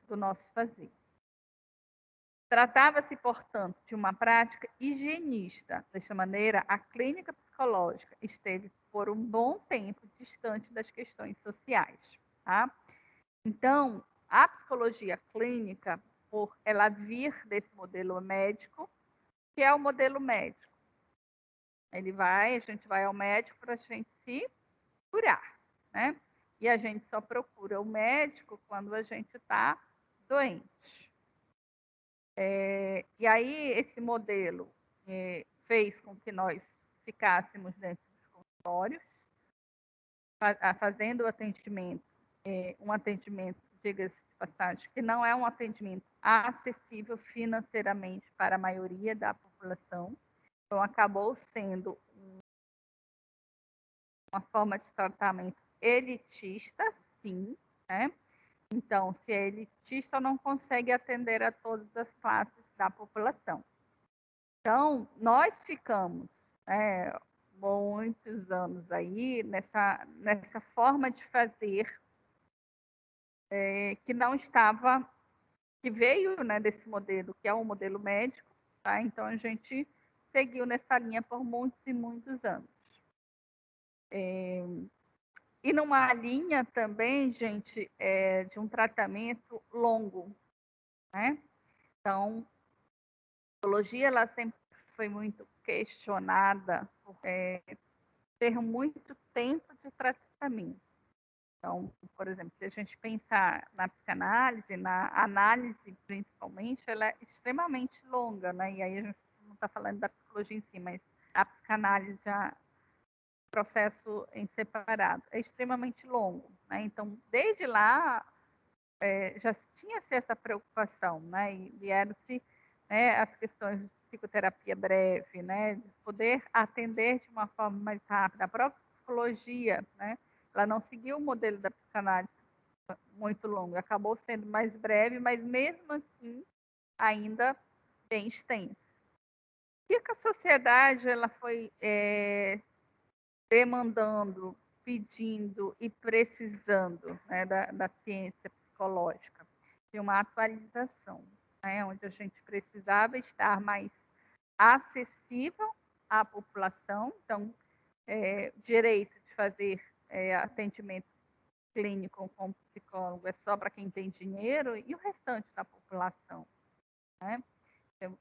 [SPEAKER 2] do nosso fazer. Tratava-se, portanto, de uma prática higienista. Desta maneira, a clínica psicológica esteve por um bom tempo distante das questões sociais. Tá? Então, a psicologia clínica, por ela vir desse modelo médico, que é o modelo médico. A gente vai ao médico para a gente se curar, né? E a gente só procura o médico quando a gente está doente. E aí, esse modelo fez com que nós ficássemos dentro dos consultórios, fazendo o atendimento, um atendimento, diga-se de passagem, que não é um atendimento acessível financeiramente para a maioria da população. Então, acabou sendo uma forma de tratamento elitista, sim, né? Então, se é elitista, não consegue atender a todas as classes da população. Então, nós ficamos muitos anos aí nessa forma de fazer que não estava, que veio, né, desse modelo, que é o modelo médico, tá? Então, a gente seguiu nessa linha por muitos e muitos anos. E numa linha também, gente, de um tratamento longo, né? Então, a psicologia, ela sempre foi muito questionada por ter muito tempo de tratamento. Então, por exemplo, se a gente pensar na psicanálise, na análise principalmente, ela é extremamente longa, né? E aí a gente não está falando da psicologia em si, mas a psicanálise já processo em separado, é extremamente longo, né? Então, desde lá, já tinha-se essa preocupação, né? E vieram-se as questões de psicoterapia breve, né? De poder atender de uma forma mais rápida. A própria psicologia, né? Ela não seguiu o modelo da psicanálise muito longo, acabou sendo mais breve, mas mesmo assim, ainda bem extenso. E que a sociedade, ela foi demandando, pedindo e precisando, né, da ciência psicológica, de uma atualização, né, onde a gente precisava estar mais acessível à população, então, direito de fazer atendimento clínico como psicólogo é só para quem tem dinheiro e o restante da população, né? Então,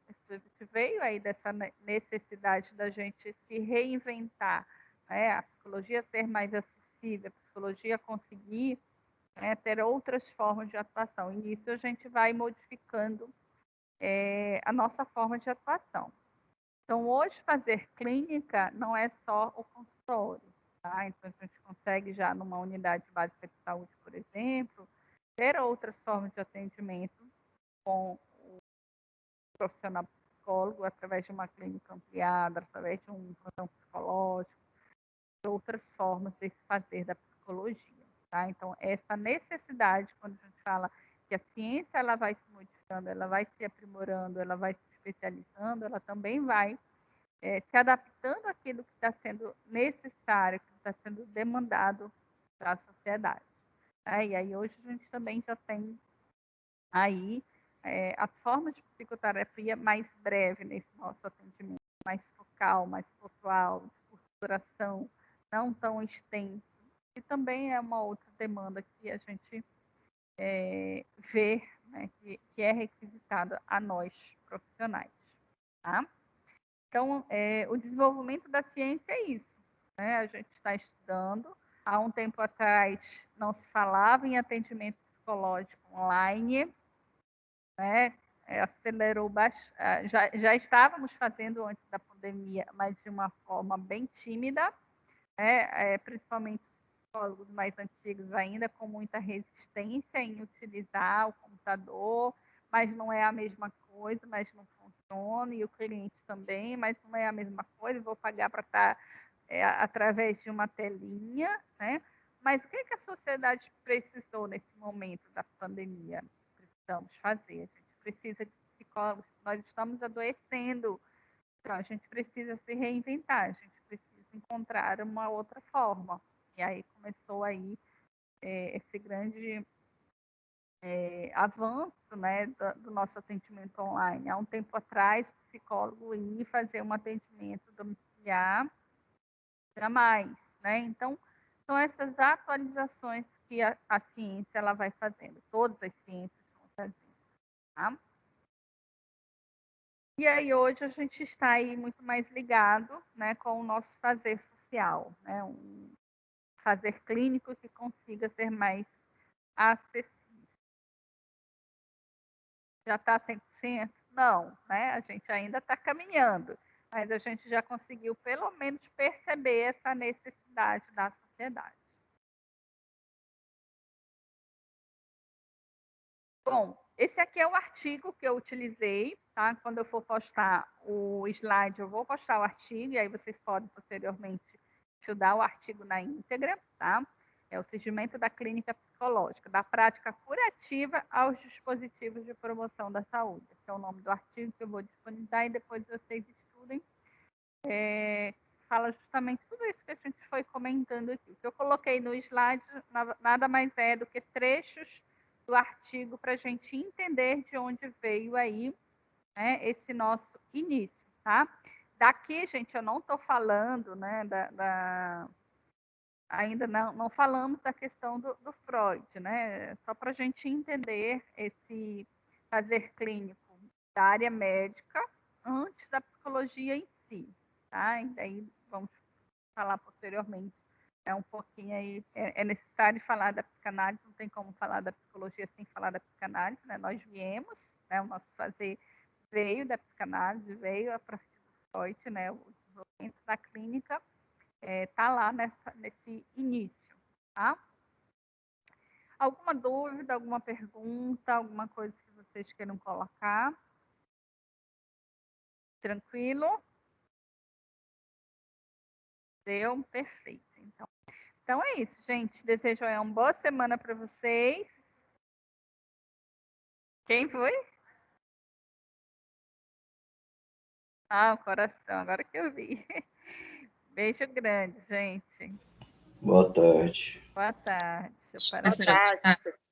[SPEAKER 2] veio aí dessa necessidade da gente se reinventar, né? A psicologia ser mais acessível, a psicologia conseguir, né, ter outras formas de atuação. E isso a gente vai modificando a nossa forma de atuação. Então, hoje, fazer clínica não é só o consultório, tá? Então, a gente consegue já numa unidade básica de saúde, por exemplo, ter outras formas de atendimento com o profissional psicólogo, através de uma clínica ampliada, através de um plantão psicológico, outras formas de se fazer da psicologia, tá? Então, essa necessidade, quando a gente fala que a ciência ela vai se modificando, ela vai se aprimorando, ela vai se especializando, ela também vai se adaptando àquilo que está sendo necessário, que está sendo demandado para a sociedade. E aí hoje a gente também já tem aí as formas de psicoterapia mais breve nesse nosso atendimento, mais focal, mais pontual, de curta duração, não tão extenso, e também é uma outra demanda que a gente vê, né, que é requisitada a nós profissionais, tá? Então, o desenvolvimento da ciência é isso, né? A gente está estudando. Há um tempo atrás não se falava em atendimento psicológico online, né? Acelerou bastante. Já estávamos fazendo antes da pandemia, mas de uma forma bem tímida, né? Principalmente os psicólogos mais antigos ainda com muita resistência em utilizar o computador, mas não é a mesma coisa, mas não funciona, e o cliente também, mas não é a mesma coisa, vou pagar para estar através de uma telinha, né? Mas o que a sociedade precisou nesse momento da pandemia? Precisamos fazer, a gente precisa de psicólogos, nós estamos adoecendo, então a gente precisa se reinventar, a gente precisa encontrar uma outra forma. E aí começou aí esse grande avanço, né, do nosso atendimento online. Há um tempo atrás, o psicólogo ia fazer um atendimento domiciliar, jamais, né? Então, são essas atualizações que a ciência ela vai fazendo, todas as ciências vão fazendo, tá? E aí hoje a gente está aí muito mais ligado, né, com o nosso fazer social, né, um fazer clínico que consiga ser mais acessível. Já está 100%? Não, né? A gente ainda está caminhando, mas a gente já conseguiu pelo menos perceber essa necessidade da sociedade. Bom, esse aqui é o artigo que eu utilizei, tá? Quando eu for postar o slide, eu vou postar o artigo, e aí vocês podem posteriormente estudar o artigo na íntegra, tá? É o surgimento da clínica psicológica, da prática curativa aos dispositivos de promoção da saúde. Esse é o nome do artigo que eu vou disponibilizar e depois vocês estudem. Fala justamente tudo isso que a gente foi comentando aqui. O que eu coloquei no slide nada mais é do que trechos do artigo para a gente entender de onde veio aí, né, esse nosso início, tá? Daqui, gente, eu não estou falando, né, ainda não falamos da questão do Freud, né? Só para a gente entender esse fazer clínico da área médica antes da psicologia em si, tá? E daí vamos falar posteriormente um pouquinho aí. É necessário falar da psicanálise, não tem como falar da psicologia sem falar da psicanálise, né? Nós viemos, né? O nosso fazer veio da psicanálise, veio a partir do Freud, né? O desenvolvimento da clínica está lá nesse início, tá? Alguma dúvida, alguma pergunta, alguma coisa que vocês queiram colocar? Tranquilo? Deu? Perfeito. Então é isso, gente. Desejo uma boa semana para vocês. Quem foi? Ah, o coração, agora que eu vi. Beijo grande, gente.
[SPEAKER 6] Boa tarde.
[SPEAKER 2] Boa tarde.
[SPEAKER 5] Boa tarde.